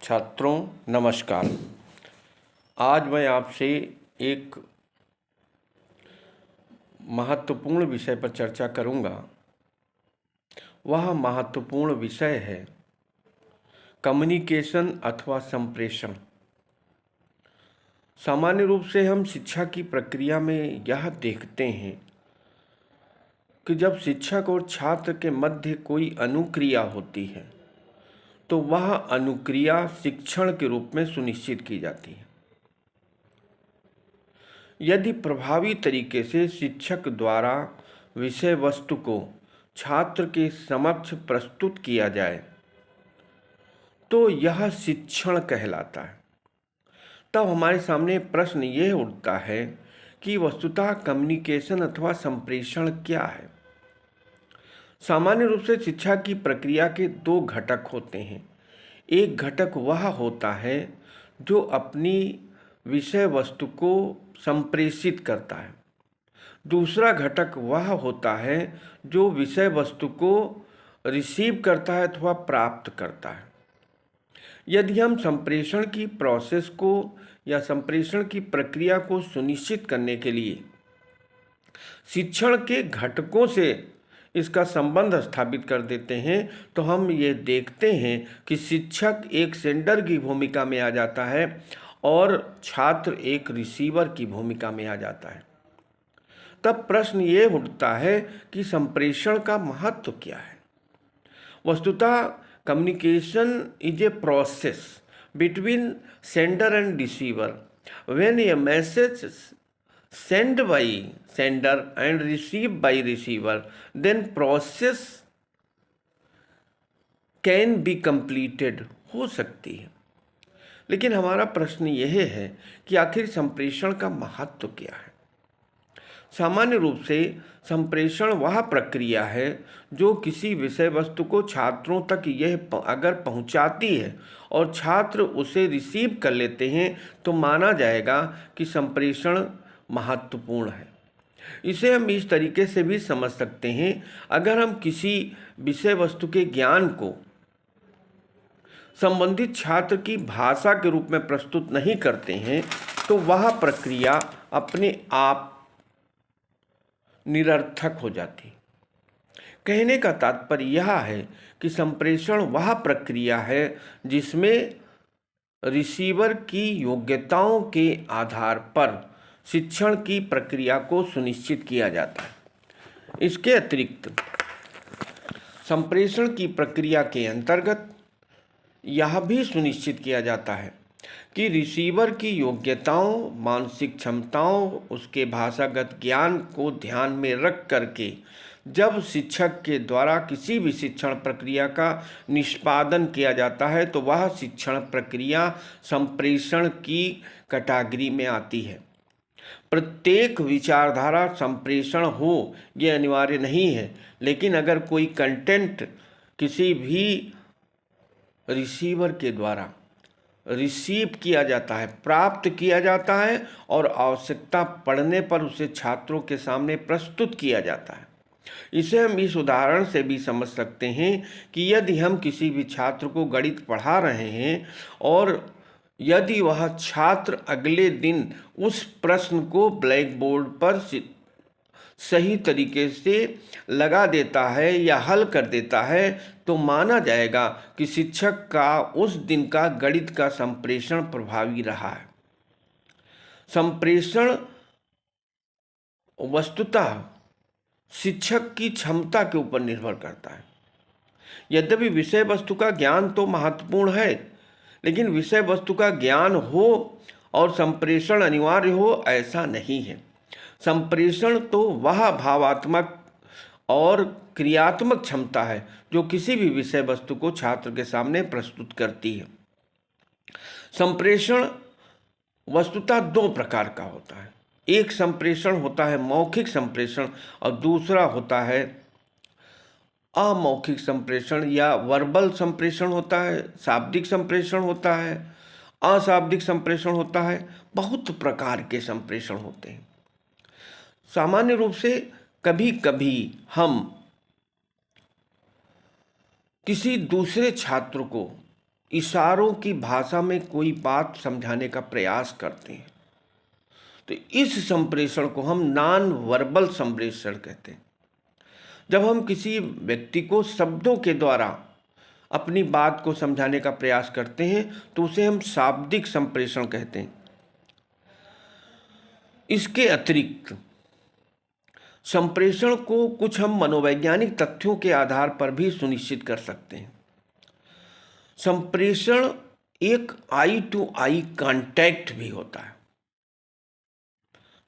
छात्रों नमस्कार। आज मैं आपसे एक महत्वपूर्ण विषय पर चर्चा करूंगा। वह महत्वपूर्ण विषय है कम्युनिकेशन अथवा संप्रेषण। सामान्य रूप से हम शिक्षा की प्रक्रिया में यह देखते हैं कि जब शिक्षक और छात्र के मध्य कोई अनुक्रिया होती है तो वह अनुक्रिया शिक्षण के रूप में सुनिश्चित की जाती है। यदि प्रभावी तरीके से शिक्षक द्वारा विषय वस्तु को छात्र के समक्ष प्रस्तुत किया जाए तो यह शिक्षण कहलाता है। तब हमारे सामने प्रश्न ये उठता है कि वस्तुतः कम्युनिकेशन अथवा संप्रेषण क्या है। सामान्य रूप से शिक्षा की प्रक्रिया के दो घटक होते हैं। एक घटक वह होता है जो अपनी विषय वस्तु को संप्रेषित करता है। दूसरा घटक वह होता है जो विषय वस्तु को रिसीव करता है अथवा प्राप्त करता है। यदि हम संप्रेषण की प्रोसेस को या संप्रेषण की प्रक्रिया को सुनिश्चित करने के लिए शिक्षण के घटकों से इसका संबंध स्थापित कर देते हैं तो हम ये देखते हैं कि शिक्षक एक सेंडर की भूमिका में आ जाता है और छात्र एक रिसीवर की भूमिका में आ जाता है। तब प्रश्न ये उठता है कि संप्रेषण का महत्व क्या है। वस्तुतः communication is a process between sender and receiver. When A message sent by sender and received by receiver, then process can be completed हो सकती है। लेकिन हमारा प्रश्न यह है कि आखिर संप्रेषण का महत्व क्या है। सामान्य रूप से संप्रेषण वह प्रक्रिया है जो किसी विषय वस्तु को छात्रों तक यह अगर पहुंचाती है और छात्र उसे रिसीव कर लेते हैं तो माना जाएगा कि संप्रेषण महत्वपूर्ण है। इसे हम इस तरीके से भी समझ सकते हैं, अगर हम किसी विषय वस्तु के ज्ञान को संबंधित छात्र की भाषा के रूप में प्रस्तुत नहीं करते हैं तो वह प्रक्रिया अपने आप निरर्थक हो जाती। कहने का तात्पर्य यह है कि संप्रेषण वह प्रक्रिया है जिसमें रिसीवर की योग्यताओं के आधार पर शिक्षण की प्रक्रिया को सुनिश्चित किया जाता है। इसके अतिरिक्त संप्रेषण की प्रक्रिया के अंतर्गत यह भी सुनिश्चित किया जाता है कि रिसीवर की योग्यताओं, मानसिक क्षमताओं, उसके भाषागत ज्ञान को ध्यान में रख करके जब शिक्षक के द्वारा किसी भी शिक्षण प्रक्रिया का निष्पादन किया जाता है तो वह शिक्षण प्रक्रिया संप्रेषण की कैटेगरी में आती है। प्रत्येक विचारधारा संप्रेषण हो ये अनिवार्य नहीं है, लेकिन अगर कोई कंटेंट किसी भी रिसीवर के द्वारा रिसीव किया जाता है, प्राप्त किया जाता है और आवश्यकता पड़ने पर उसे छात्रों के सामने प्रस्तुत किया जाता है। इसे हम इस उदाहरण से भी समझ सकते हैं कि यदि हम किसी भी छात्र को गणित पढ़ा रहे हैं और यदि वह छात्र अगले दिन उस प्रश्न को ब्लैक बोर्ड पर सही तरीके से लगा देता है या हल कर देता है तो माना जाएगा कि शिक्षक का उस दिन का गणित का संप्रेषण प्रभावी रहा है। संप्रेषण वस्तुतः शिक्षक की क्षमता के ऊपर निर्भर करता है। यद्यपि विषय वस्तु का ज्ञान तो महत्वपूर्ण है, लेकिन विषय वस्तु का ज्ञान हो और संप्रेषण अनिवार्य हो ऐसा नहीं है। संप्रेषण तो वह भावात्मक और क्रियात्मक क्षमता है जो किसी भी विषय वस्तु को छात्र के सामने प्रस्तुत करती है। संप्रेषण वस्तुतः दो प्रकार का होता है। एक संप्रेषण होता है मौखिक संप्रेषण और दूसरा होता है अमौखिक संप्रेषण या वर्बल संप्रेषण होता है, शाब्दिक संप्रेषण होता है, अशाब्दिक संप्रेषण होता है। बहुत प्रकार के संप्रेषण होते हैं। सामान्य रूप से कभी कभी हम किसी दूसरे छात्र को इशारों की भाषा में कोई बात समझाने का प्रयास करते हैं। तो इस संप्रेषण को हम नॉन वर्बल संप्रेषण कहते हैं। जब हम किसी व्यक्ति को शब्दों के द्वारा अपनी बात को समझाने का प्रयास करते हैं तो उसे हम शाब्दिक संप्रेषण कहते हैं। इसके अतिरिक्त संप्रेषण को कुछ हम मनोवैज्ञानिक तथ्यों के आधार पर भी सुनिश्चित कर सकते हैं। संप्रेषण एक आई टू आई कांटेक्ट भी होता है।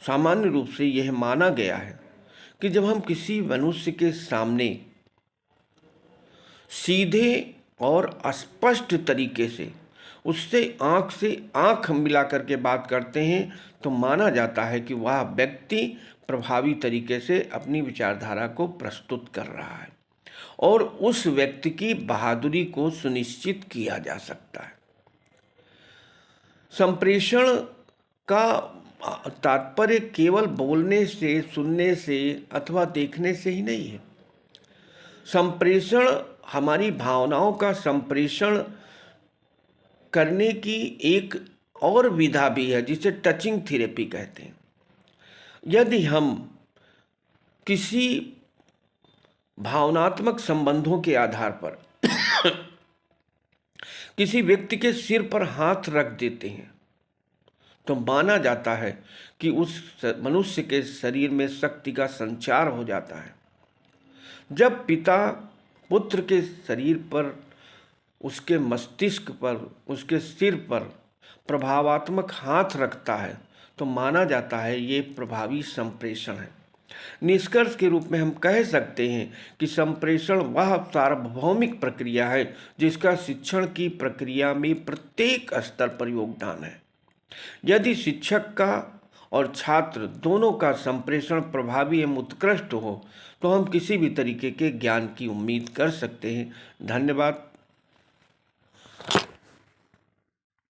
सामान्य रूप से यह माना गया है कि जब हम किसी मनुष्य के सामने सीधे और स्पष्ट तरीके से उससे आंख मिला करके बात करते हैं तो माना जाता है कि वह व्यक्ति प्रभावी तरीके से अपनी विचारधारा को प्रस्तुत कर रहा है और उस व्यक्ति की बहादुरी को सुनिश्चित किया जा सकता है। संप्रेषण का तात्पर्य केवल बोलने से, सुनने से अथवा देखने से ही नहीं है। संप्रेषण हमारी भावनाओं का संप्रेषण करने की एक और विधा भी है जिसे टचिंग थेरेपी कहते हैं। यदि हम किसी भावनात्मक संबंधों के आधार पर किसी व्यक्ति के सिर पर हाथ रख देते हैं तो माना जाता है कि उस मनुष्य के शरीर में शक्ति का संचार हो जाता है। जब पिता पुत्र के शरीर पर, उसके मस्तिष्क पर, उसके सिर पर प्रभावात्मक हाथ रखता है तो माना जाता है ये प्रभावी संप्रेषण है। निष्कर्ष के रूप में हम कह सकते हैं कि संप्रेषण वह सार्वभौमिक प्रक्रिया है जिसका शिक्षण की प्रक्रिया में प्रत्येक स्तर पर योगदान है। यदि शिक्षक का और छात्र दोनों का संप्रेषण प्रभावी एवं उत्कृष्ट हो तो हम किसी भी तरीके के ज्ञान की उम्मीद कर सकते हैं। धन्यवाद।